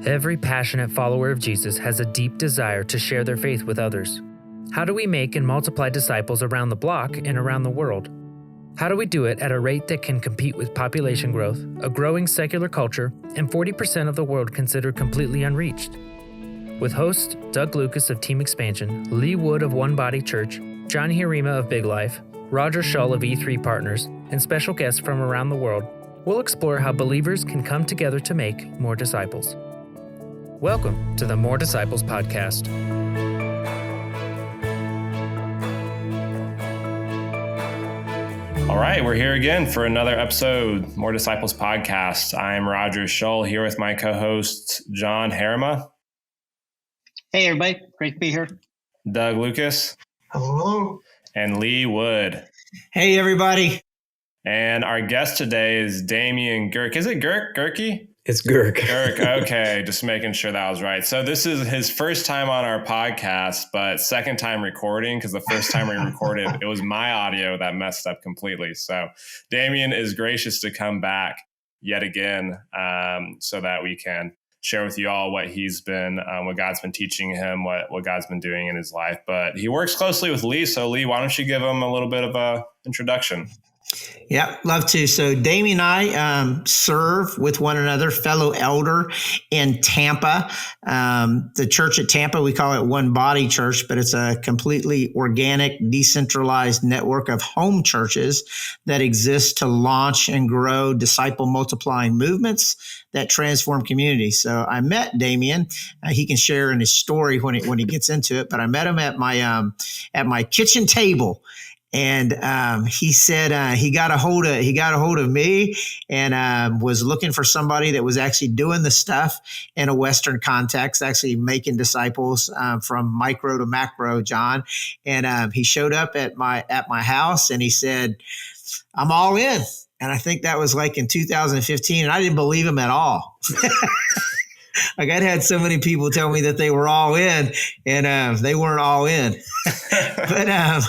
Every passionate follower of Jesus has a deep desire to share their faith with others. How do we make and multiply disciples around the block and around the world? How do we do it at a rate that can compete with population growth, a growing secular culture, and 40% of the world considered completely unreached? With hosts Doug Lucas of Team Expansion, Lee Wood of One Body Church, John Hirima of Big Life, Roger Shull of E3 Partners, and special guests from around the world, we'll explore how believers can come together to make more disciples. Welcome to the More Disciples podcast. All right, we're here again for another episode, More Disciples podcast. I'm Roger Shull here with my co-host, John Hirima. Hey, everybody. Great to be here. Doug Lucas. Hello. And Lee Wood. Hey, everybody. And our guest today is Damian Gerke. Is it Gerke? It's Gerke. Gerke. Okay, just making sure that was right. So this is his first time on our podcast, but second time recording, because the first time we recorded, it was my audio that messed up completely. So Damian is gracious to come back yet again so that we can share with you all what he's been, what God's been teaching him, what God's been doing in his life. But he works closely with Lee. So Lee, why don't you give him a little bit of a introduction? Yeah, love to. So Damian and I serve with one another, fellow elder in Tampa. The church at Tampa, we call it One Body Church, but it's a completely organic, decentralized network of home churches that exist to launch and grow disciple multiplying movements that transform communities. So I met Damian. He can share in his story when he gets into it, but I met him at my kitchen table. And he said he got a hold of me and was looking for somebody that was actually doing the stuff in a Western context, actually making disciples from micro to macro, John. And he showed up at my house and he said, "I'm all in." And I think that was like in 2015, and I didn't believe him at all. Like I'd had so many people tell me that they were all in, and they weren't all in. But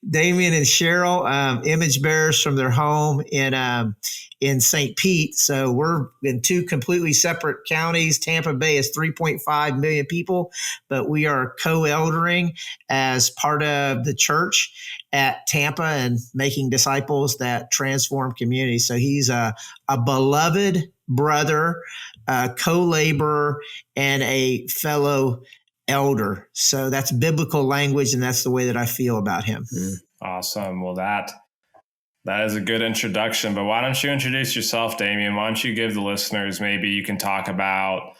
Damian and Cheryl, image bearers from their home in St. Pete. So we're in two completely separate counties. Tampa Bay is 3.5 million people, but we are co-eldering as part of the church at Tampa and making disciples that transform communities. So he's a beloved brother, co-laborer, and a fellow elder. So that's biblical language, and that's the way that I feel about him. Awesome. Well, that is a good introduction, but why don't you introduce yourself, Damian? Why don't you give the listeners, maybe you can talk about,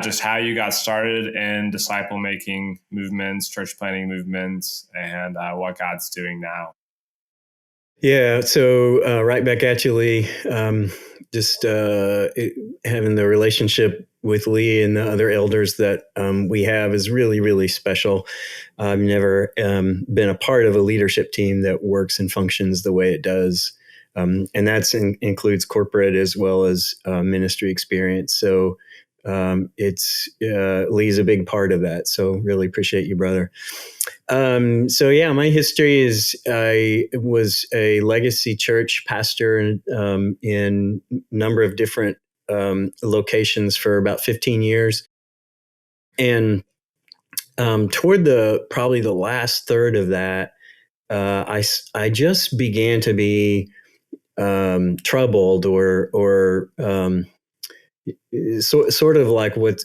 just how you got started in disciple making movements, church planting movements, and what God's doing now. Yeah. So right back at you, Lee. Just having the relationship with Lee and the other elders that we have is really, really special. I've never been a part of a leadership team that works and functions the way it does. And that includes corporate as well as ministry experience. So Lee's a big part of that. So really appreciate you, brother. My history is I was a legacy church pastor in a number of different locations for about 15 years. And toward probably the last third of that, I just began to be troubled or sort of like what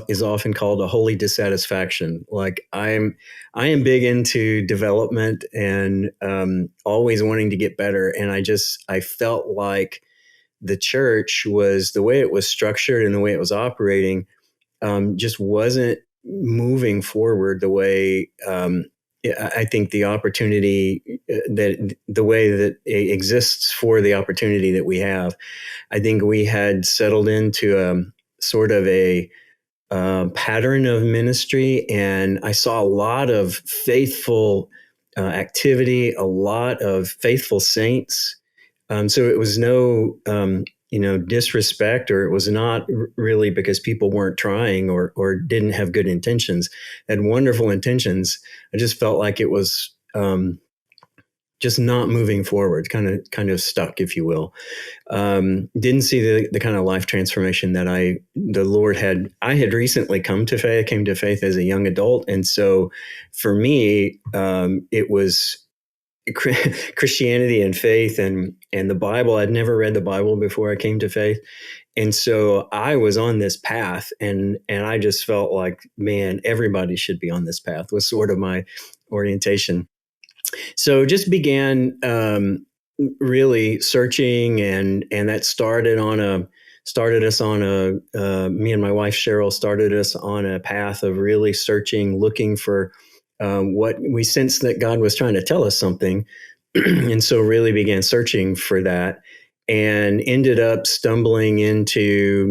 is often called a holy dissatisfaction. Like I am big into development and always wanting to get better. And I felt like the church was, the way it was structured and the way it was operating, just wasn't moving forward the way I think the opportunity that the way that it exists for the opportunity that we have. I think we had settled into sort of a pattern of ministry, and I saw a lot of faithful activity, a lot of faithful saints. So it was no disrespect, or it was not really because people weren't trying or didn't have good intentions, had wonderful intentions. I just felt like it was just not moving forward, kind of stuck, if you will. Didn't see the kind of life transformation that the Lord had. I had recently came to faith as a young adult. And so for me, it was Christianity and faith and the Bible. I'd never read the Bible before I came to faith. And so I was on this path, and I just felt like, man, everybody should be on this path, was sort of my orientation. So just began really searching, and that started us on me and my wife Cheryl started us on a path of really searching, looking for what we sensed that God was trying to tell us something, and so really began searching for that, and ended up stumbling into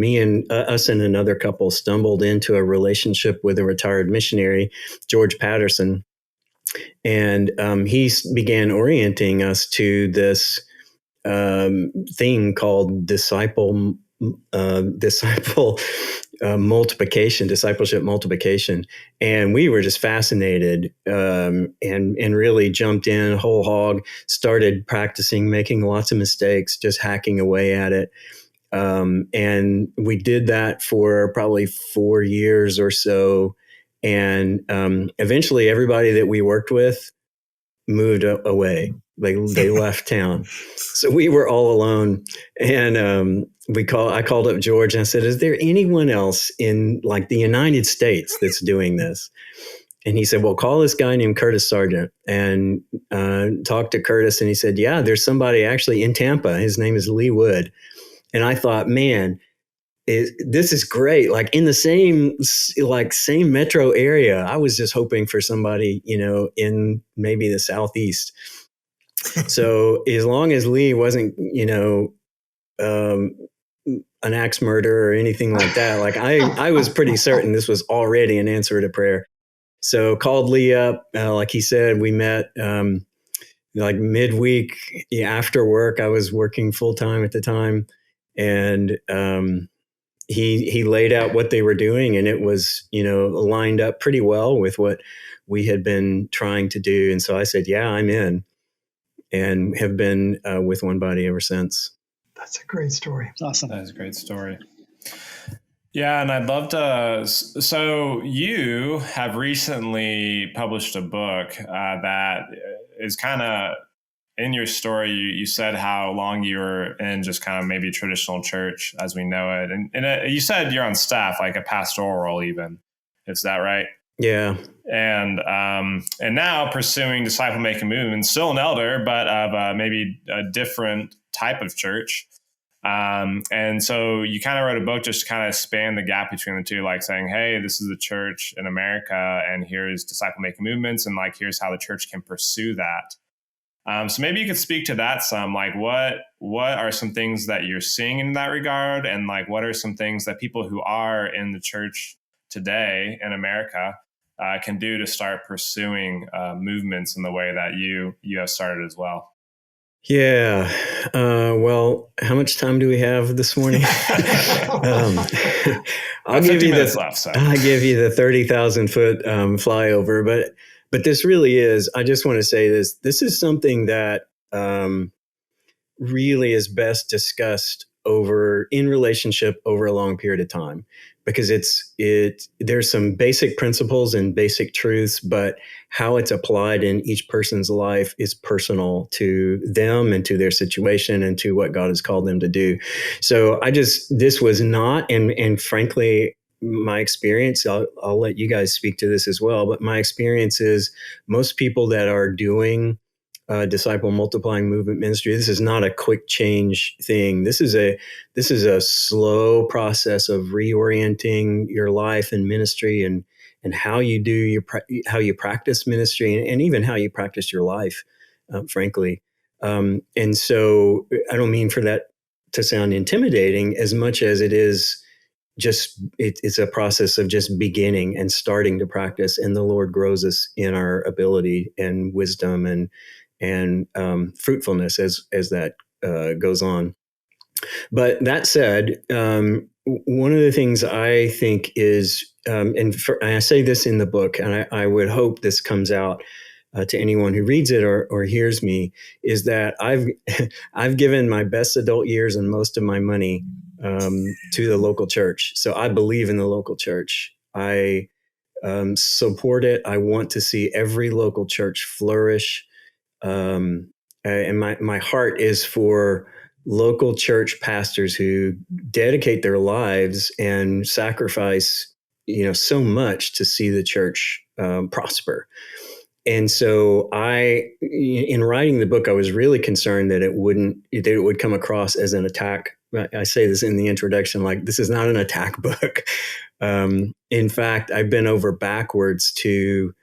us and another couple stumbled into a relationship with a retired missionary, George Patterson. And he began orienting us to this thing called discipleship multiplication. And we were just fascinated and really jumped in whole hog, started practicing, making lots of mistakes, just hacking away at it. And we did that for probably 4 years or so. And eventually everybody that we worked with moved away. They left town. So we were all alone. And I called up George and I said, is there anyone else in like the United States that's doing this? And he said, well, call this guy named Curtis Sargent, and talked to Curtis. And he said, yeah, there's somebody actually in Tampa. His name is Lee Wood. And I thought, man, this is great. Like in the same metro area. I was just hoping for somebody, in maybe the Southeast. So as long as Lee wasn't, an axe murderer or anything like that, like I was pretty certain this was already an answer to prayer. So called Lee up, like he said, we met like midweek after work. I was working full time at the time, and he laid out what they were doing, and it was, lined up pretty well with what we had been trying to do. And so I said, yeah, I'm in, and have been with One Body ever since. That's a great story. Awesome. That is a great story. Yeah, and I'd love to. So you have recently published a book that is kind of in your story. You said how long you were in just kind of maybe traditional church as we know it, and you said you're on staff, like a pastoral role, even. Is that right? Yeah. And now pursuing disciple making movement, still an elder, but of maybe a different type of church. And so you kind of wrote a book just to kind of span the gap between the two, like saying, hey, this is the church in America, and here's disciple making movements, and like here's how the church can pursue that. So maybe you could speak to that some, like what are some things that you're seeing in that regard, and like what are some things that people who are in the church today in America can do to start pursuing movements in the way that you have started as well. Yeah. Well, how much time do we have this morning? I'll give you left, so. I'll give you the 30,000 foot flyover, but this really is, I just want to say this is something that really is best discussed in relationship over a long period of time, because there's some basic principles and basic truths, but how it's applied in each person's life is personal to them and to their situation and to what God has called them to do. So this was not, and frankly, my experience, I'll let you guys speak to this as well, but my experience is most people that are doing disciple multiplying movement ministry, this is not a quick change thing. This is a slow process of reorienting your life and ministry, and how you how you practice ministry, and even how you practice your life, frankly. And so I don't mean for that to sound intimidating as much as it is just it's a process of just beginning and starting to practice, and the Lord grows us in our ability and wisdom and fruitfulness as that goes on. But that said, one of the things I think is, and I say this in the book, and I would hope this comes out to anyone who reads it or hears me is that I've given my best adult years and most of my money to the local church. So I believe in the local church. I support it. I want to see every local church flourish. And my heart is for local church pastors who dedicate their lives and sacrifice, so much to see the church prosper. And so in writing the book, I was really concerned that it would come across as an attack. I say this in the introduction, like, this is not an attack book. In fact, I've been over backwards to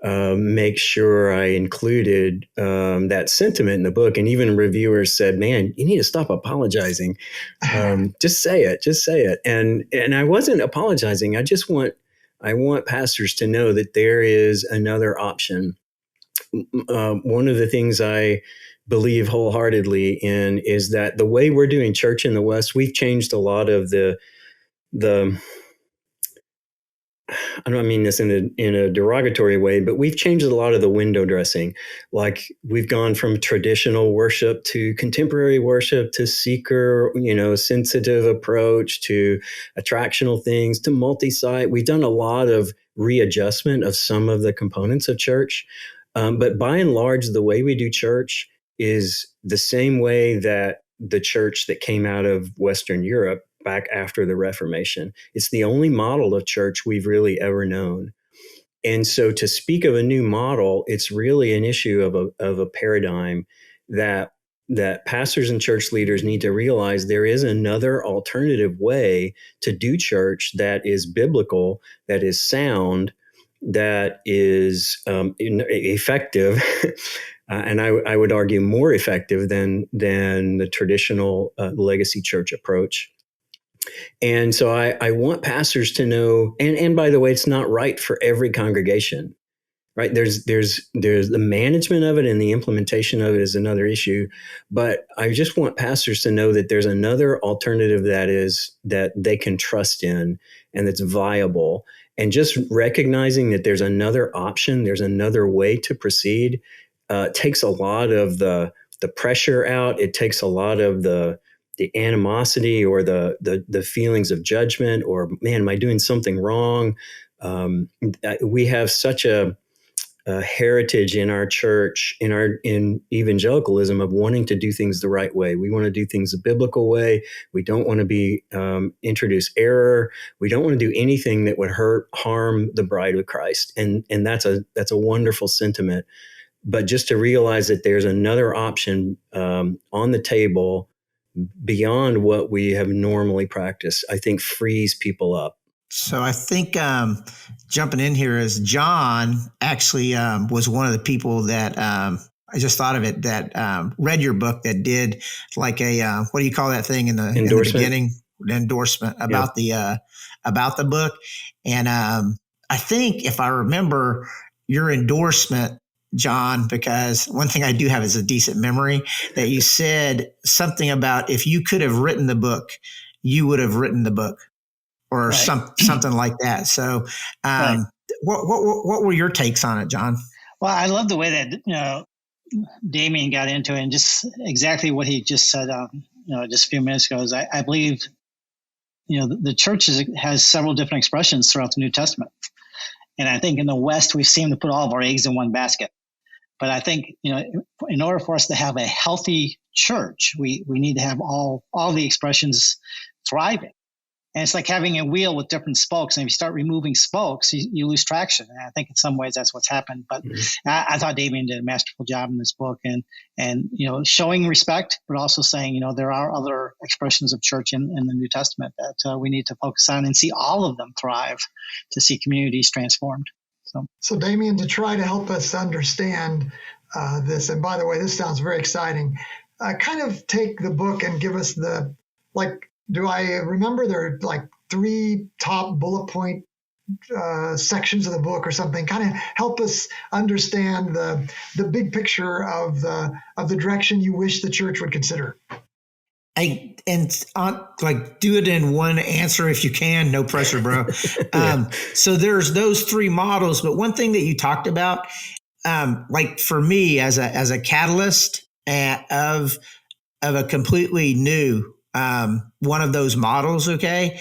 make sure I included that sentiment in the book. And even reviewers said, man, you need to stop apologizing. Just say it. And I wasn't apologizing. I want pastors to know that there is another option. One of the things I believe wholeheartedly in is that the way we're doing church in the West, we've changed a lot of the I don't mean this in a derogatory way, but we've changed a lot of the window dressing. Like, we've gone from traditional worship to contemporary worship to seeker, sensitive approach to attractional things to multi-site. We've done a lot of readjustment of some of the components of church. But by and large, the way we do church is the same way that the church that came out of Western Europe back after the Reformation. It's the only model of church we've really ever known. And so to speak of a new model, it's really an issue of a paradigm that pastors and church leaders need to realize there is another alternative way to do church that is biblical, that is sound, that is effective, and I would argue more effective than the traditional legacy church approach. And so I want pastors to know, and by the way, it's not right for every congregation, right? There's the management of it and the implementation of it is another issue. But I just want pastors to know that there's another alternative that they can trust in and that's viable. And just recognizing that there's another option, there's another way to proceed, takes a lot of the pressure out. It takes a lot of the animosity or the feelings of judgment, or, man, am I doing something wrong? We have such a heritage in our church, in evangelicalism, of wanting to do things the right way. We want to do things the biblical way. We don't want to introduce error. We don't want to do anything that would harm the bride of Christ. And that's a wonderful sentiment. But just to realize that there's another option on the table beyond what we have normally practiced, I think frees people up. So I think jumping in here is John actually was one of the people that I just thought of it, that read your book, that did like a what do you call that thing in the beginning? Endorsement about the book. And I think, if I remember your endorsement, John, because one thing I do have is a decent memory, that you said something about, if you could have written the book, you would have written the book, or right. something like that. So right. What were your takes on it, John? Well, I love the way that, Damian got into it, and just exactly what he just said, just a few minutes ago, is I believe, the church has several different expressions throughout the New Testament. And I think in the West, we seem to put all of our eggs in one basket. But I think, in order for us to have a healthy church, we need to have all the expressions thriving. And it's like having a wheel with different spokes. And if you start removing spokes, you lose traction. And I think in some ways that's what's happened. But I thought Damian did a masterful job in this book, and showing respect, but also saying, there are other expressions of church in the New Testament that we need to focus on and see all of them thrive, to see communities transformed. So Damian, to try to help us understand this, and by the way, this sounds very exciting, kind of take the book and give us do I remember there are like 3 top bullet point sections of the book or something? Kind of help us understand the big picture of the direction you wish the church would consider. Do it in one answer if you can. No pressure, bro. So there's those 3 models, but one thing that you talked about like for me as a catalyst of a completely new one of those models, okay,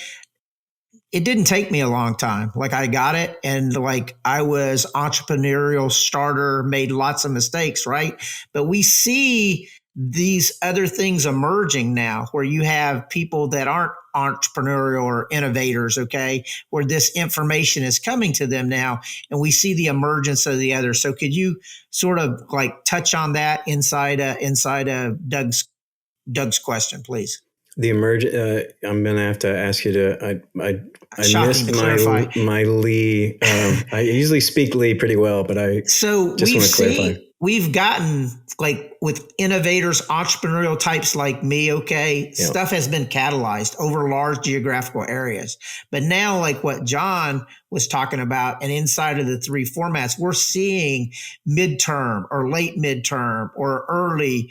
it didn't take me a long time. Like I got it, and like I was entrepreneurial starter, made lots of mistakes, right? But we see these other things emerging now where you have people that aren't entrepreneurial or innovators, okay, where this information is coming to them now, and we see the emergence of the other. So could you sort of like touch on that inside of Doug's question, please? The I'm going to have to ask you to. I Shocking missed to clarify. my Lee. I usually speak Lee pretty well, but I So just want to clarify. We've gotten like with innovators, entrepreneurial types like me, okay, Yeah. stuff has been catalyzed over large geographical areas. But now, like what John was talking about, and inside of the three formats, we're seeing midterm or late midterm or early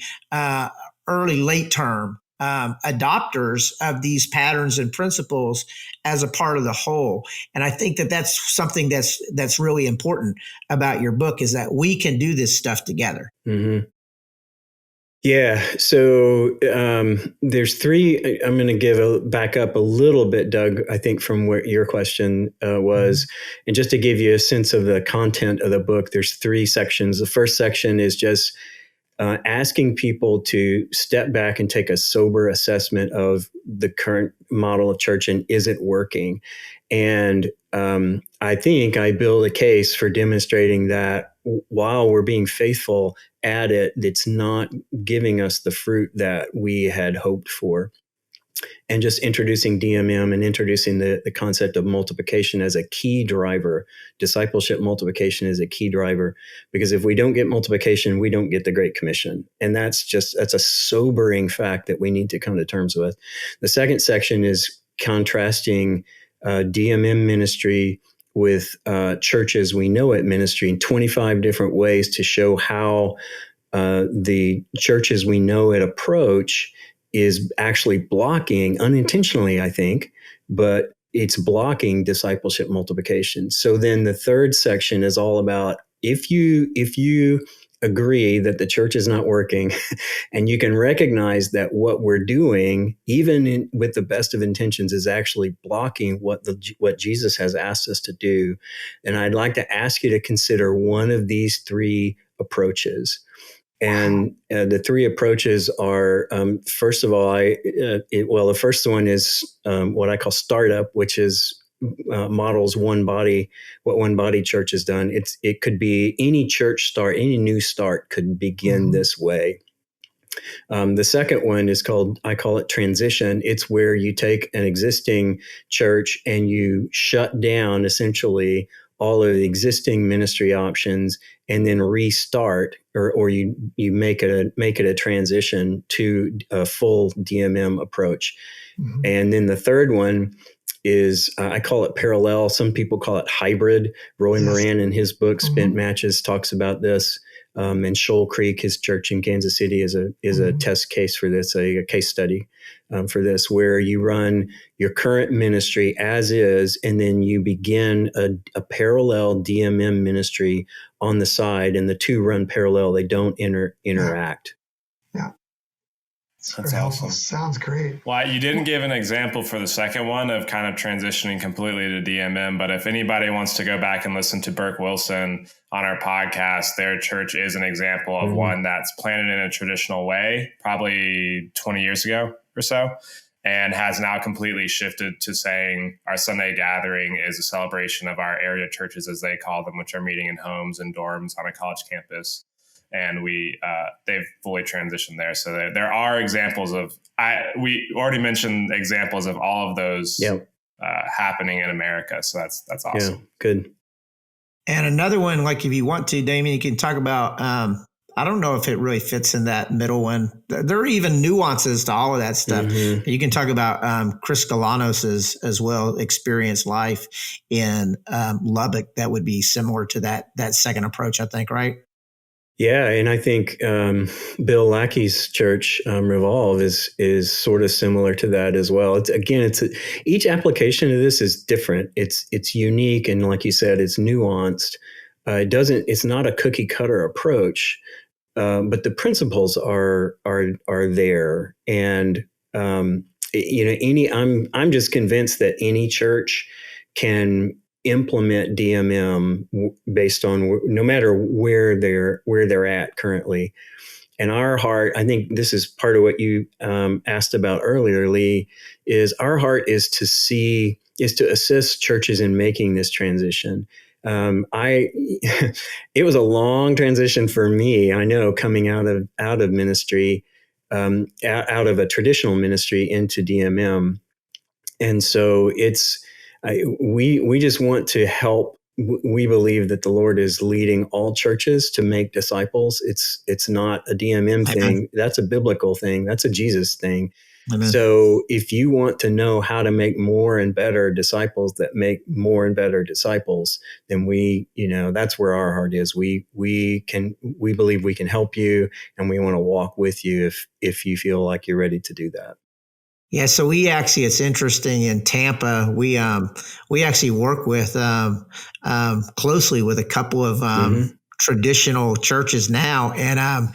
late term adopters of these patterns and principles as a part of the whole. And I think that that's something that's really important about your book, is that we can do this stuff together. Mm-hmm. Yeah. So there's three. I'm going to back up a little bit, Doug, I think from where your question was. Mm-hmm. And just to give you a sense of the content of the book, there's three sections. The first section is just asking people to step back and take a sober assessment of the current model of church and is it working? And I think I build a case for demonstrating that while we're being faithful at it, it's not giving us the fruit that we had hoped for. And just introducing DMM and introducing the concept of multiplication as a key driver. Discipleship multiplication is a key driver, because if we don't get multiplication, we don't get the Great Commission. And that's a sobering fact that we need to come to terms with. The second section is contrasting DMM ministry with churches we know it ministry in 25 different ways to show how the churches we know it approach is actually blocking, unintentionally, I think, but it's blocking discipleship multiplication. So then the third section is all about if you agree that the church is not working and you can recognize that what we're doing, even with the best of intentions, is actually blocking what Jesus has asked us to do, then I'd like to ask you to consider one of these three approaches. And the three approaches are, first of all, the first one is what I call startup, which is models one body, what One Body Church has done. It could be any church start, any new start could begin this way. The second one is I call it transition. It's where you take an existing church and you shut down essentially all of the existing ministry options and then restart, or you make it a transition to a full DMM approach. Mm-hmm. And then the third one is I call it parallel. Some people call it hybrid. Roy Moran in his book Spent Matches talks about this. And Shoal Creek, his church in Kansas City, is a test case for this, a case study for this, where you run your current ministry as is, and then you begin a parallel DMM ministry on the side, and the two run parallel. They don't interact. Yeah. That's awesome. Sounds great. Well, you didn't give an example for the second one of kind of transitioning completely to DMM, but if anybody wants to go back and listen to Burke Wilson on our podcast, their church is an example of one that's planted in a traditional way, probably 20 years ago or so, and has now completely shifted to saying our Sunday gathering is a celebration of our area churches, as they call them, which are meeting in homes and dorms on a college campus. And they've fully transitioned there. So there are examples of, we already mentioned examples of all of those happening in America. So that's awesome. Yeah, good. And another one, like if you want to, Damian, you can talk about, I don't know if it really fits in that middle one. There are even nuances to all of that stuff. Mm-hmm. You can talk about Chris Galanos's as well, experience life in Lubbock. That would be similar to that second approach, I think, right? Yeah, and I think Bill Lackey's church, Revolve, is sort of similar to that as well. Each application of this is different. It's unique, and like you said, it's nuanced. it's not a cookie cutter approach, but the principles are there. And, I'm just convinced that any church can implement DMM based on no matter where they're at currently. And our heart, I think this is part of what you asked about earlier, Lee, is our heart is to assist churches in making this transition. It was a long transition for me. I know, coming out of ministry, out of a traditional ministry into DMM, and so we just want to help. We believe that the Lord is leading all churches to make disciples. It's not a DMM thing. That's a biblical thing. That's a Jesus thing. Amen. So if you want to know how to make more and better disciples that make more and better disciples, then that's where our heart is. We believe we can help you, and we want to walk with you if you feel like you're ready to do that. Yeah, so it's interesting in Tampa. We actually work with closely with a couple of traditional churches now, and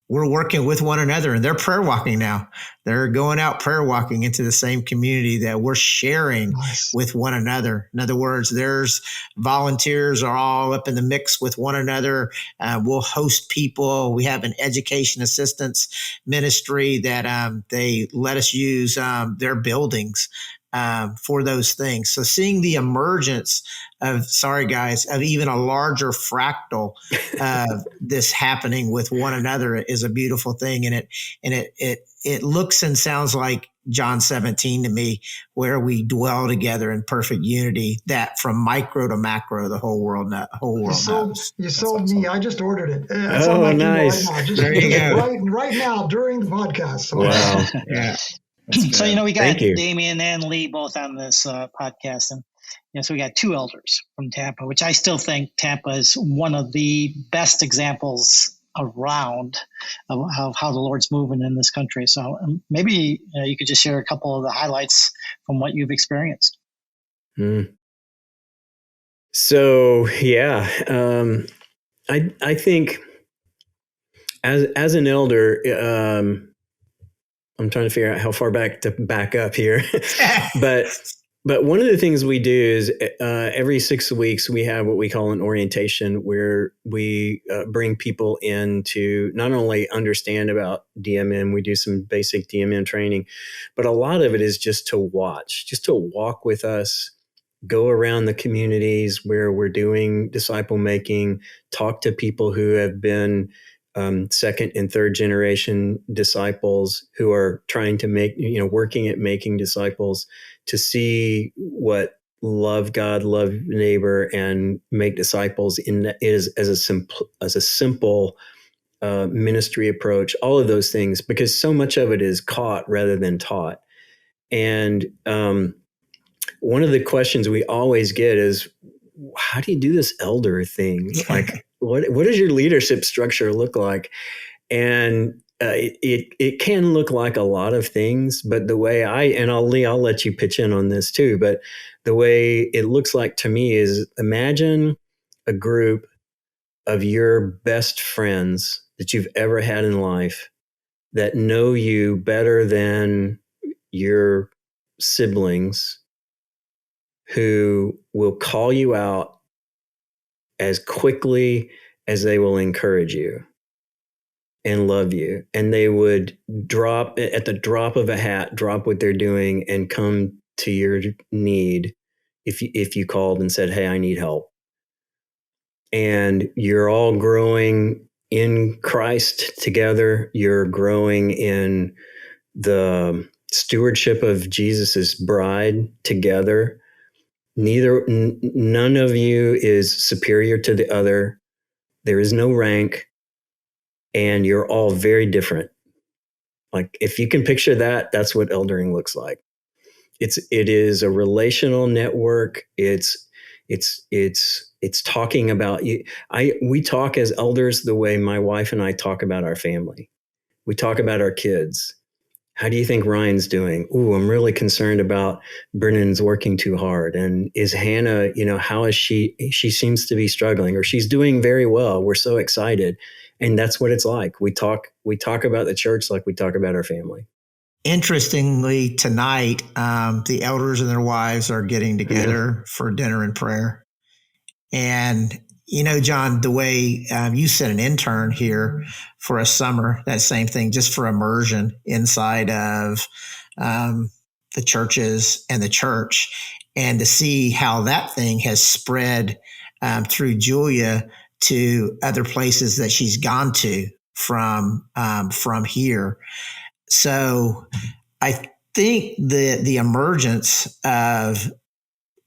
we're working with one another, and they're prayer walking now. They're going out prayer walking into the same community that we're sharing with one another. In other words, there's volunteers are all up in the mix with one another. We'll host people. We have an education assistance ministry that they let us use their buildings for those things. So seeing the emergence of even a larger fractal this happening with one another is a beautiful thing, and it looks and sounds like John 17 to me, where we dwell together in perfect unity. That from micro to macro, the whole world knows. You sold me. I just ordered it. It's on my nice. Right now. There you go. Right now during the podcast. So. Wow. Yeah. So, we got Damian and Lee both on this podcast. And so we got two elders from Tampa, which I still think Tampa is one of the best examples around of how the Lord's moving in this country. So maybe you could just share a couple of the highlights from what you've experienced. So, yeah, I think as an elder, I'm trying to figure out how far back to back up here, but one of the things we do is every 6 weeks we have what we call an orientation, where we bring people in to not only understand about DMM, we do some basic DMM training, but a lot of it is just to walk with us, go around the communities where we're doing disciple making, talk to people who have been second and third generation disciples who are trying to working at making disciples, to see what love God, love neighbor, and make disciples is as a simple ministry approach. All of those things, because so much of it is caught rather than taught. And one of the questions we always get is, how do you do this elder thing? Like, what does your leadership structure look like? And it can look like a lot of things, but the way I'll let you pitch in on this too, but the way it looks like to me is, imagine a group of your best friends that you've ever had in life that know you better than your siblings, who will call you out as quickly as they will encourage you and love you. And they would drop at the drop of a hat, drop what they're doing and come to your need if you called and said, "Hey, I need help." And you're all growing in Christ together. You're growing in the stewardship of Jesus's bride together. None of you is superior to the other. There is no rank, and you're all very different. Like, if you can picture that, that's what eldering looks like. It is a relational network. It's talking about you. We talk as elders the way my wife and I talk about our family. We talk about our kids. how do you think Ryan's doing? Ooh, I'm really concerned about Brennan's working too hard. And is Hannah, how is she? She seems to be struggling, or she's doing very well. We're so excited. And that's what it's like. We talk about the church like we talk about our family. Interestingly, tonight, the elders and their wives are getting together for dinner and prayer. And, John, the way you sent an intern here for a summer, that same thing, just for immersion inside of the churches and the church, and to see how that thing has spread through Julia to other places that she's gone to from here. So I think the emergence of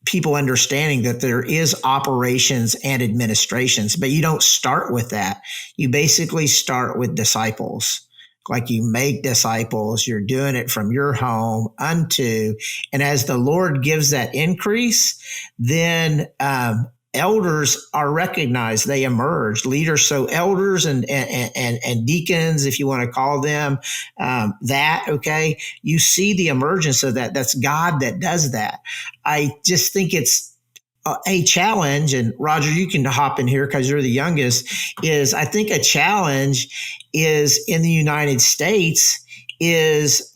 people understanding that there is operations and administrations, but you don't start with that. You basically start with disciples. Like you make disciples, you're doing it from your home unto, and as the Lord gives that increase, then elders are recognized, they emerge, leaders. So elders and deacons, if you want to call them okay, you see the emergence of that. That's God that does that. I just think it's a challenge, and Roger, you can hop in here because you're the youngest, is I think a challenge is in the United States is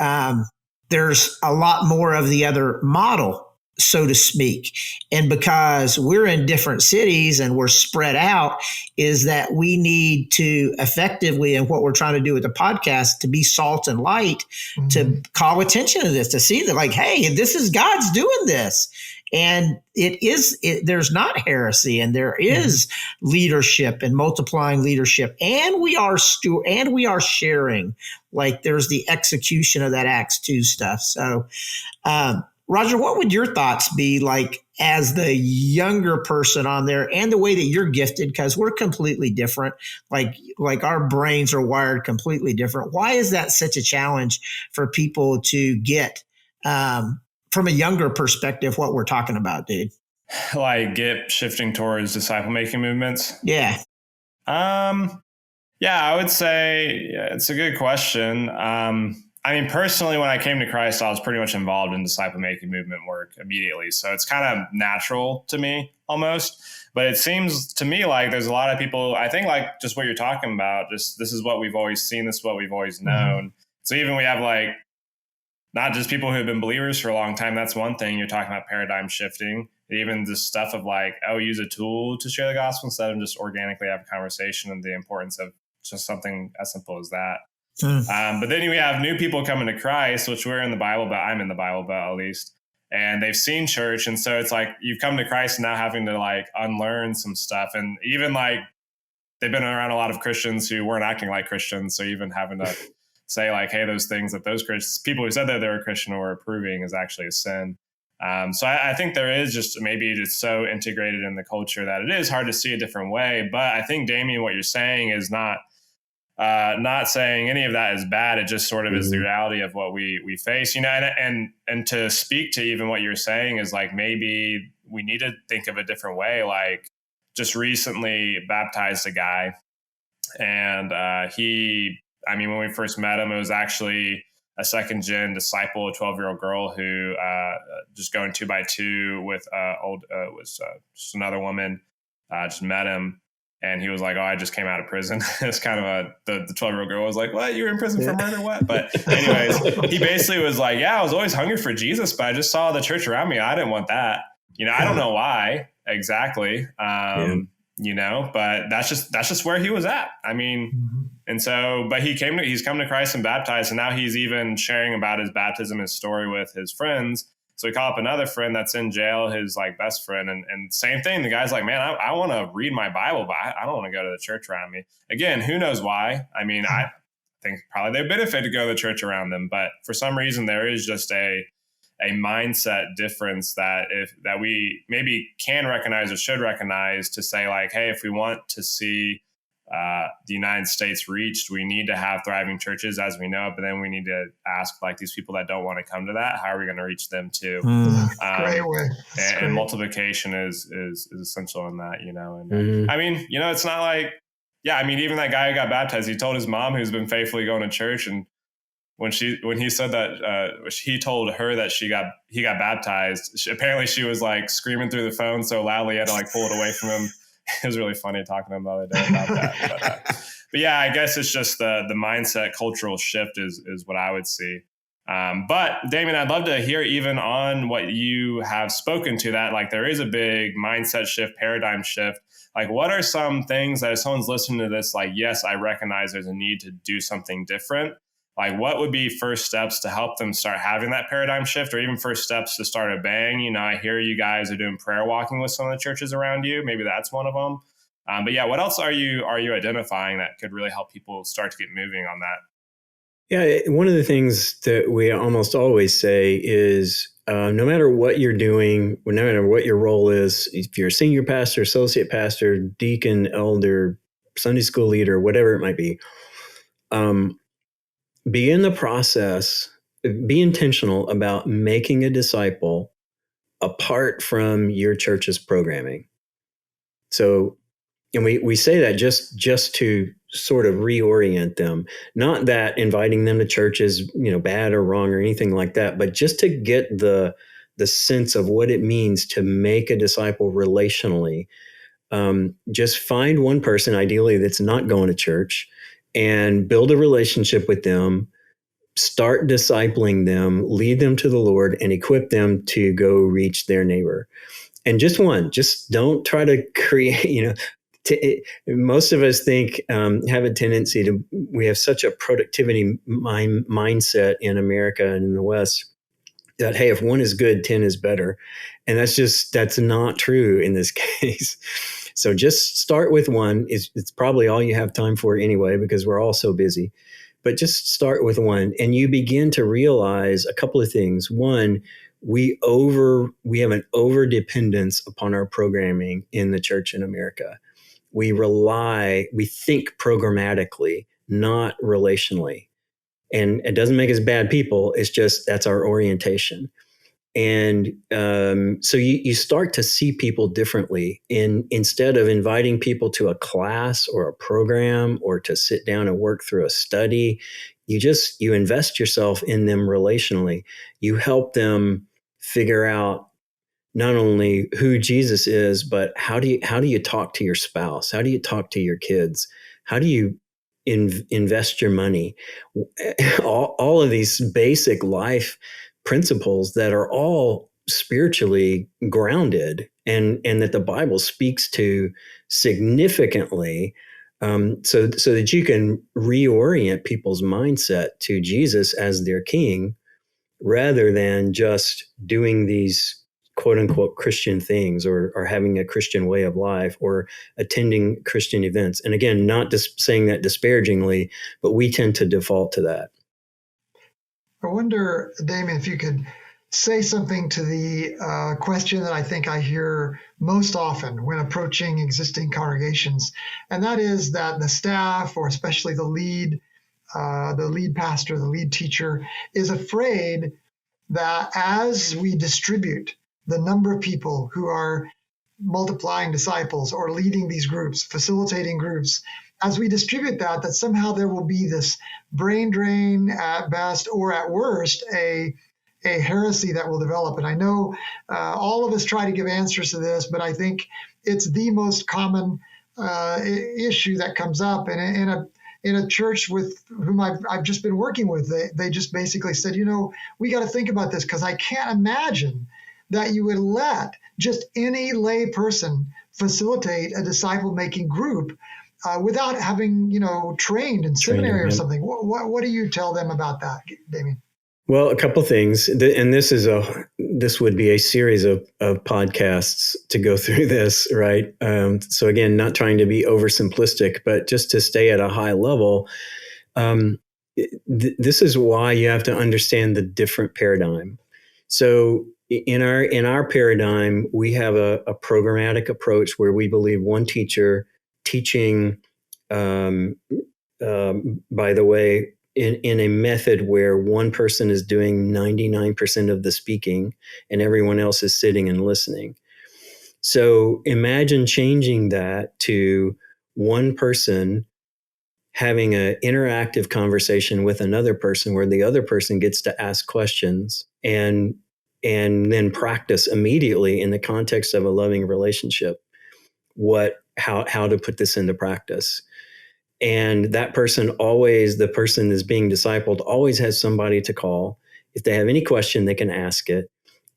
there's a lot more of the other model, so to speak. And because we're in different cities and we're spread out, is that we need to effectively, and what we're trying to do with the podcast, to be salt and light, to call attention to this, to see that like, hey, this is God's doing this. And there's not heresy, and there is leadership and multiplying leadership. And we are sharing, like there's the execution of that Acts 2 stuff. So, Roger, what would your thoughts be like as the younger person on there, and the way that you're gifted? Because we're completely different. Like our brains are wired completely different. Why is that such a challenge for people to get from a younger perspective what we're talking about, dude? Like get shifting towards disciple making movements? Yeah. Yeah, I would say it's a good question. I mean, personally, when I came to Christ, I was pretty much involved in disciple making movement work immediately. So it's kind of natural to me almost. But it seems to me like there's a lot of people, I think like just what you're talking about, just this is what we've always seen, this is what we've always known. So even we have like, not just people who have been believers for a long time. That's one thing. You're talking about paradigm shifting. Even the stuff of like, use a tool to share the gospel instead of just organically have a conversation, and the importance of just something as simple as that. But then we have new people coming to Christ, which we're in the Bible Belt. I'm in the Bible Belt at least. And they've seen church. And so it's like you've come to Christ and now having to like unlearn some stuff. And even like they've been around a lot of Christians who weren't acting like Christians. So even having to say like, hey, those things that those people who said that they were Christian were approving is actually a sin. So I think there is just maybe just so integrated in the culture that it is hard to see a different way. But I think, Damian, what you're saying is not saying any of that is bad. It just sort of is the reality of what we face, and to speak to even what you're saying is like, maybe we need to think of a different way. Like just recently baptized a guy, and when we first met him, it was actually a second gen disciple, a 12-year-old girl who just going 2x2 with just another woman, just met him. And he was like, I just came out of prison. It's kind of the 12-year-old girl was like, what? You were in prison for murder? What? But anyways, he basically was like, I was always hungry for Jesus, but I just saw the church around me. I didn't want that. I don't know why exactly. But that's just where he was at. I mean, and so, but he's come to Christ and baptized. And now he's even sharing about his baptism, his story with his friends. So we call up another friend that's in jail, his like best friend. And same thing. The guy's like, man, I want to read my Bible, but I don't want to go to the church around me. Again, who knows why? I mean, I think probably they benefit to go to the church around them. But for some reason, there is just a mindset difference that we maybe can recognize or should recognize, to say like, hey, if we want to see the United States reached, we need to have thriving churches as we know it, but then we need to ask like these people that don't want to come to that, how are we going to reach them too? Great way. And multiplication is essential in that, and I mean, it's not like, even that guy who got baptized, he told his mom, who's been faithfully going to church and when he said that he told her that he got baptized. Apparently she was like screaming through the phone so loudly he had to like pull it away from him. It was really funny talking to him the other day about that. But yeah, I guess it's just the mindset cultural shift is what I would see. But Damian, I'd love to hear even on what you have spoken to that. Like there is a big mindset shift, paradigm shift. Like what are some things that if someone's listening to this, like, yes, I recognize there's a need to do something different. Like what would be first steps to help them start having that paradigm shift, or even first steps to start obeying? You know, I hear you guys are doing prayer walking with some of the churches around you. Maybe that's one of them. But yeah, what else are you identifying that could really help people start to get moving on that? Yeah, one of the things that we almost always say is no matter what you're doing, no matter what your role is, if you're a senior pastor, associate pastor, deacon, elder, Sunday school leader, whatever it might be in the process, be intentional about making a disciple apart from your church's programming. So, and we say that just to sort of reorient them, not that inviting them to church is, bad or wrong or anything like that, but just to get the sense of what it means to make a disciple relationally. Just find one person, ideally, that's not going to church, and build a relationship with them, start discipling them, lead them to the Lord, and equip them to go reach their neighbor. And just don't try to create, most of us have a tendency we have such a productivity mindset in America and in the West that, hey, if one is good, 10 is better. And that's not true in this case. So just start with one. It's probably all you have time for anyway, because we're all so busy. But just start with one, and you begin to realize a couple of things. One, we have an over dependence upon our programming in the church in America. We think programmatically, not relationally. And it doesn't make us bad people. It's just that's our orientation. And so you start to see people differently. Instead of inviting people to a class or a program or to sit down and work through a study, you invest yourself in them relationally. You help them figure out not only who Jesus is, but how do you talk to your spouse? How do you talk to your kids? How do you invest your money? All of these basic life principles that are all spiritually grounded and that the Bible speaks to significantly, so that you can reorient people's mindset to Jesus as their king, rather than just doing these quote unquote Christian things or having a Christian way of life or attending Christian events. And again, not just saying that disparagingly, but we tend to default to that. I wonder, Damian, if you could say something to the question that I think I hear most often when approaching existing congregations, and that is that the staff, or especially the lead pastor, the lead teacher, is afraid that as we distribute the number of people who are multiplying disciples or leading these groups, facilitating groups, as we distribute that somehow there will be this brain drain at best, or at worst, a heresy that will develop. And I know all of us try to give answers to this, but I think it's the most common issue that comes up. And in a church with whom I've just been working with, they just basically said, we got to think about this, because I can't imagine that you would let just any lay person facilitate a disciple-making group without having, trained in seminary or something. What do you tell them about that, Damian? Well, a couple things, and this would be a series of podcasts to go through this, right? So again, not trying to be oversimplistic, but just to stay at a high level, this is why you have to understand the different paradigm. So in our paradigm, we have a programmatic approach where we believe one teacher teaching, by the way, in a method where one person is doing 99% of the speaking and everyone else is sitting and listening. So imagine changing that to one person having an interactive conversation with another person where the other person gets to ask questions and then practice immediately in the context of a loving relationship how to put this into practice. And that person always, the person that's being discipled, always has somebody to call. If they have any question, they can ask it.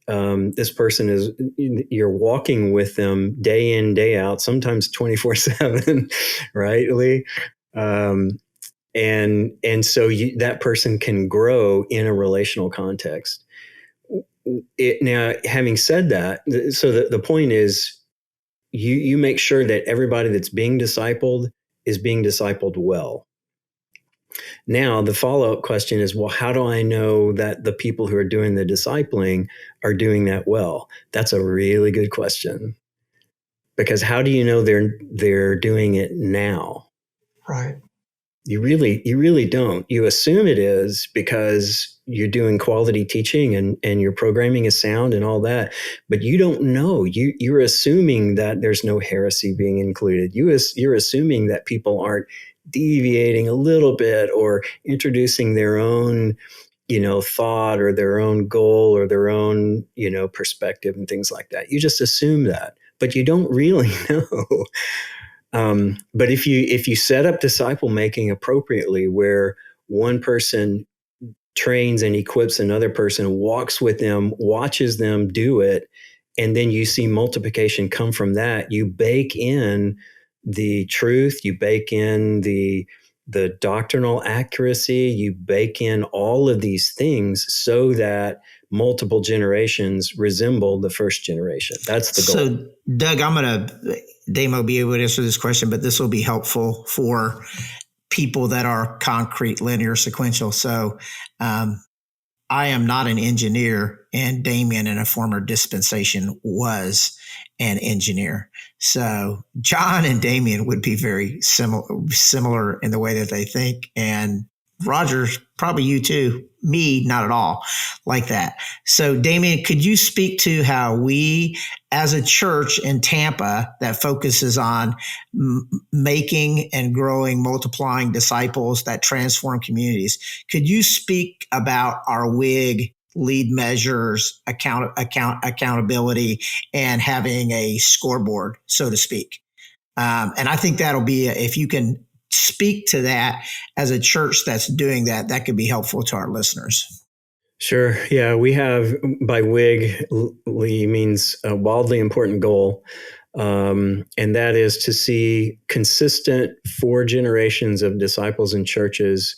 This person is, you're walking with them day in, day out, sometimes 24/7, right, Lee? And so that person can grow in a relational context. Now, having said that, so the point is, you make sure that everybody that's being discipled is being discipled well. Now, the follow-up question is, well, how do I know that the people who are doing the discipling are doing that well? That's a really good question. Because how do you know they're doing it now? Right. You really don't. You assume it is because you're doing quality teaching and your programming is sound and all that, but you don't know. You're assuming that there's no heresy being included. You're assuming that people aren't deviating a little bit or introducing their own, thought or their own goal or their own, perspective and things like that. You just assume that, but you don't really know. But if you set up disciple making appropriately, where one person trains and equips another person, walks with them, watches them do it, and then you see multiplication come from that, you bake in the truth, you bake in the doctrinal accuracy, you bake in all of these things so that multiple generations resemble the first generation. That's the goal. So, Doug, Dame will be able to answer this question, but this will be helpful for people that are concrete, linear, sequential. So, I am not an engineer, and Damian in a former dispensation was an engineer. So John and Damian would be very similar in the way that they think. And Roger, probably you too. Me, not at all like that. So Damian, could you speak to how we as a church in Tampa that focuses on making and growing, multiplying disciples that transform communities, could you speak about our WIG lead measures, accountability, and having a scoreboard, so to speak? And I think that'll be, if you can speak to that as a church that's doing that, that could be helpful to our listeners. Sure. Yeah, we have, by WIG, Lee means a wildly important goal. And that is to see consistent 4 generations of disciples and churches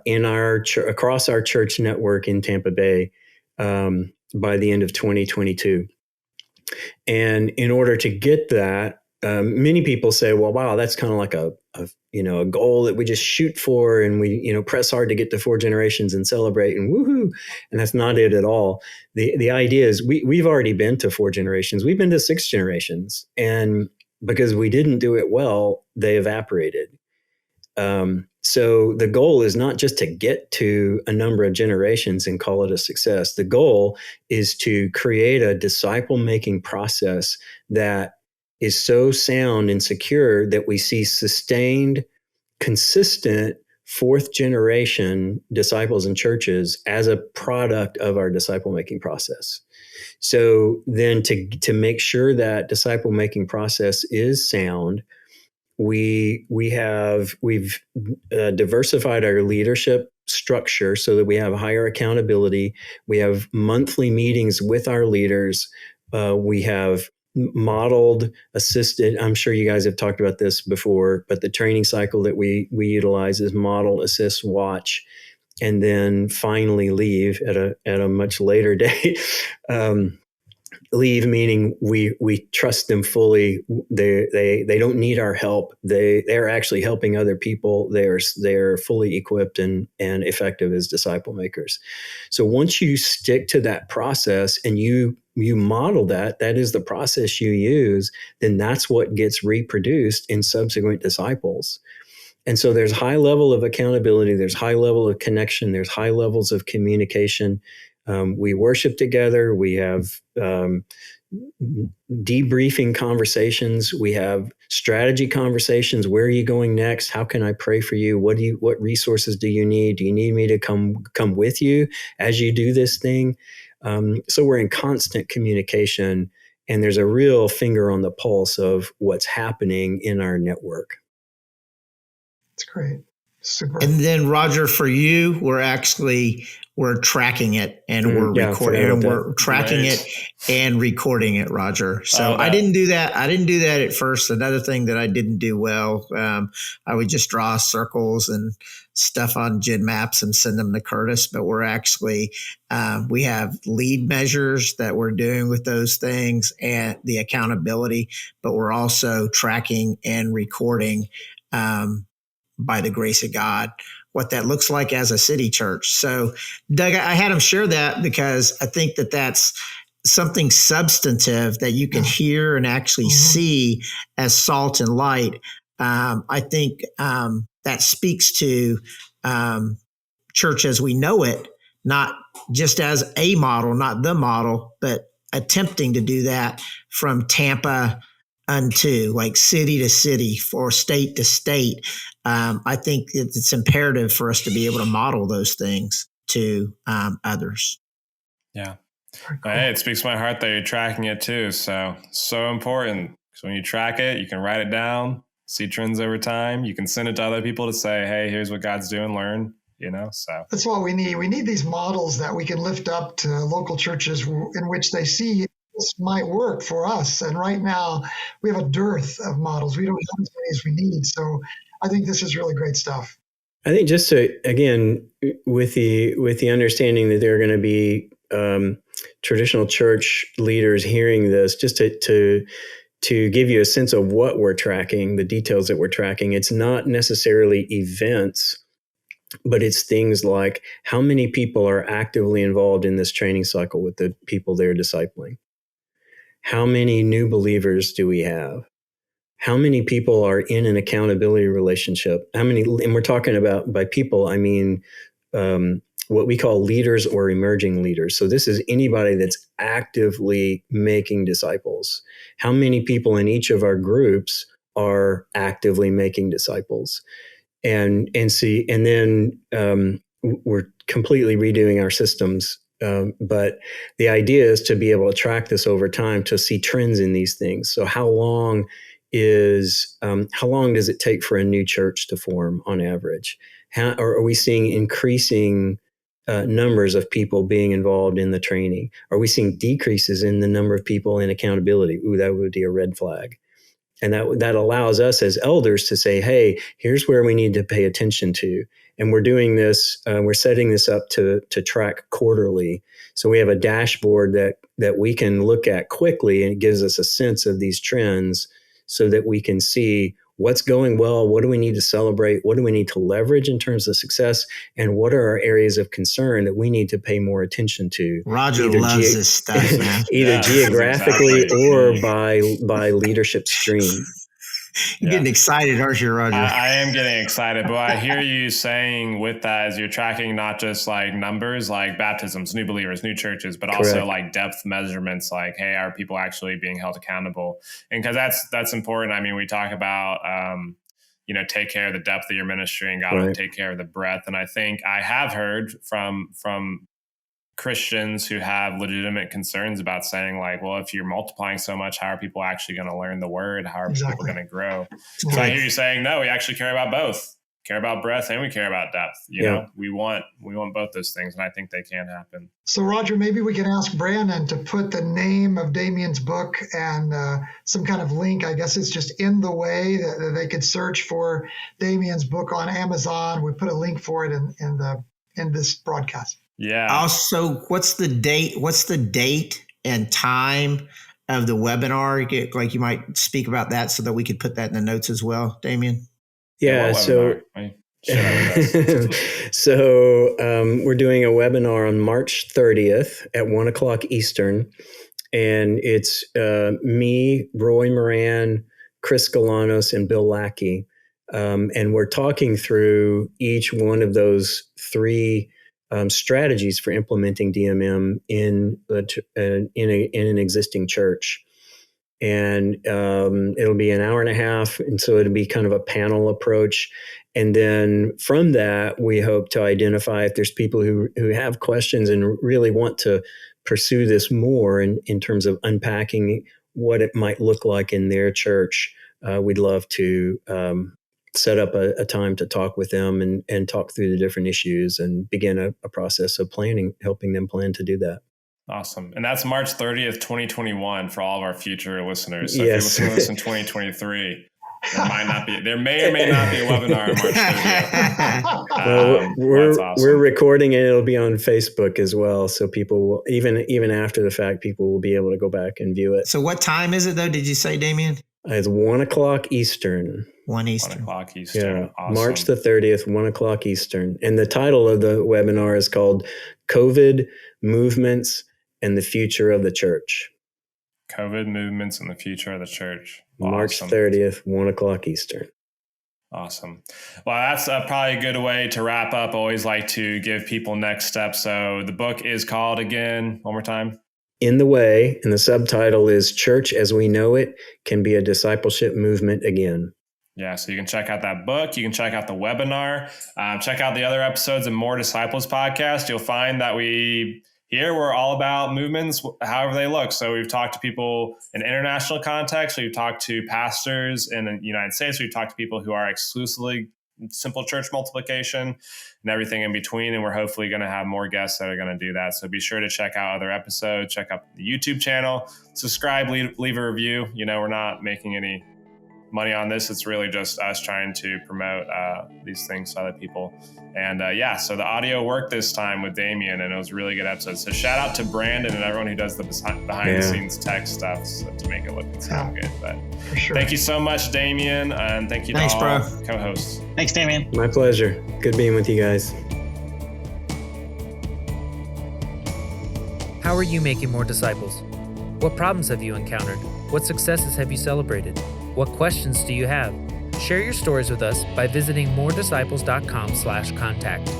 in across our church network in Tampa Bay by the end of 2022. And in order to get that, many people say, well, wow, that's kind of like a goal that we just shoot for and we, press hard to get to 4 generations and celebrate and woohoo. And that's not it at all. The idea is we've already been to 4 generations. We've been to 6 generations. And because we didn't do it well, they evaporated. So the goal is not just to get to a number of generations and call it a success. The goal is to create a disciple-making process that is so sound and secure that we see sustained, consistent 4th generation disciples and churches as a product of our disciple-making process. So then to make sure that disciple-making process is sound, we've diversified our leadership structure so that we have higher accountability. We have monthly meetings with our leaders. We have modeled, assisted. I'm sure you guys have talked about this before, but the training cycle that we utilize is model, assist, watch, and then finally leave at a much later date. Leave meaning we trust them fully. They don't need our help. They're actually helping other people. They're fully equipped and effective as disciple makers. So once you stick to that process and you model that is the process you use, then that's what gets reproduced in subsequent disciples. And so there's high level of accountability. There's high level of connection. There's high levels of communication. We worship together. We have debriefing conversations. We have strategy conversations. Where are you going next? How can I pray for you? What resources do you need? Do you need me to come with you as you do this thing? So we're in constant communication, and there's a real finger on the pulse of what's happening in our network. It's great. Super. And then Roger, for you, we're tracking it and we're recording and we're tracking it and recording it, Roger. So I didn't do that. I didn't do that at first. Another thing that I didn't do well, I would just draw circles and stuff on grid maps and send them to Curtis. But we're actually, we have lead measures that we're doing with those things and the accountability, but we're also tracking and recording, by the grace of God, what that looks like as a city church. So, Doug, I had him share that because I think that that's something substantive that you can hear and actually see as salt and light. I think that speaks to church as we know it, not just as a model, not the model, but attempting to do that from Tampa unto like city to city or state to state. I think it's imperative for us to be able to model those things to others. Yeah. Hey, it speaks to my heart that you're tracking it too. So important. So when you track it, you can write it down, see trends over time. You can send it to other people to say, hey, here's what God's doing, learn, so. That's what we need. We need these models that we can lift up to local churches in which they see this might work for us. And right now we have a dearth of models. We don't have as many as we need. So I think this is really great stuff. I think just to, again, with the understanding that there are going to be traditional church leaders hearing this, just to give you a sense of what we're tracking, the details that we're tracking. It's not necessarily events, but it's things like how many people are actively involved in this training cycle with the people they're discipling. How many new believers do we have? How many people are in an accountability relationship? How many, and we're talking about, by people, I mean what we call leaders or emerging leaders. So this is anybody that's actively making disciples. How many people in each of our groups are actively making disciples? And then we're completely redoing our systems. But the idea is to be able to track this over time to see trends in these things. So how long does it take for a new church to form on average? Or are we seeing increasing numbers of people being involved in the training? Are we seeing decreases in the number of people in accountability? Ooh, that would be a red flag. And that allows us as elders to say, hey, here's where we need to pay attention to. And we're doing this, we're setting this up to track quarterly. So we have a dashboard that we can look at quickly, and it gives us a sense of these trends so that we can see what's going well, what do we need to celebrate, what do we need to leverage in terms of success, and what are our areas of concern that we need to pay more attention to. Roger loves this stuff, man. Either geographically or by leadership stream. You're getting excited, aren't you, Roger? I am getting excited, but I hear you saying with that is you're tracking not just like numbers, like baptisms, new believers, new churches, but also Correct. like depth measurements, like, hey, are people actually being held accountable? And because that's important. I mean, we talk about, take care of the depth of your ministry, and God will take care of the breadth. And I think I have heard from Christians who have legitimate concerns about saying like, well, if you're multiplying so much, how are people actually going to learn the word? How are people going to grow? So I hear you saying, no, we actually care about both. Care about breadth and we care about depth. You know, we want both those things, and I think they can happen. So Roger, maybe we can ask Brandon to put the name of Damian's book and some kind of link. I guess it's just In the Way that they could search for Damian's book on Amazon. We put a link for it in this broadcast. Yeah. Also, what's the date? What's the date and time of the webinar? Like you might speak about that so that we could put that in the notes as well, Damian. Yeah. So we're doing a webinar on March 30th at 1:00 Eastern, and it's me, Roy Moran, Chris Galanos, and Bill Lackey, and we're talking through each one of those three strategies for implementing DMM in an existing church. And it'll be an hour and a half. And so it'll be kind of a panel approach. And then from that, we hope to identify if there's people who have questions and really want to pursue this more in terms of unpacking what it might look like in their church. We'd love to set up a time to talk with them and talk through the different issues and begin a process of planning, helping them plan to do that. Awesome. And that's March 30th, 2021 for all of our future listeners. So Yes. if you're listening to this in 2023, there may or may not be a webinar on March 30th. Well, that's awesome. we're recording it. It'll be on Facebook as well. So people will, even after the fact, people will be able to go back and view it. So what time is it though? Did you say, Damian? It's 1:00 Eastern. 1 Eastern. 1 o'clock Eastern. Yeah. Awesome. March the 30th, 1:00 Eastern. And the title of the webinar is called COVID Movements and the Future of the Church. COVID Movements and the Future of the Church. March Awesome. 30th, 1:00 Eastern. Awesome. Well, that's probably a good way to wrap up. I always like to give people next steps. So the book is called again, one more time. In the Way, and the subtitle is Church as We Know It Can Be a Discipleship Movement Again. Yeah, so you can check out that book. You can check out the webinar. Check out the other episodes of More Disciples podcast. You'll find that we're all about movements, however they look. So we've talked to people in international context. We've talked to pastors in the United States. We've talked to people who are exclusively simple church multiplication and everything in between. And we're hopefully going to have more guests that are going to do that. So be sure to check out other episodes, check out the YouTube channel, subscribe, leave a review. We're not making any money on this. It's really just us trying to promote these things to other people. And so the audio worked this time with Damian, and it was a really good episode. So shout out to Brandon and everyone who does the behind the scenes tech stuff to make it look and sound good. But For sure. thank you so much, Damian, and thank you to Thanks, all bro. co-hosts. Thanks, Damian. My pleasure. Good being with you guys. How are you making more disciples? What problems have you encountered? What successes have you celebrated? What questions do you have? Share your stories with us by visiting moredisciples.com/contact.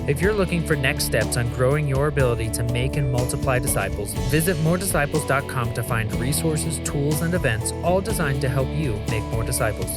If you're looking for next steps on growing your ability to make and multiply disciples, visit moredisciples.com to find resources, tools, and events all designed to help you make more disciples.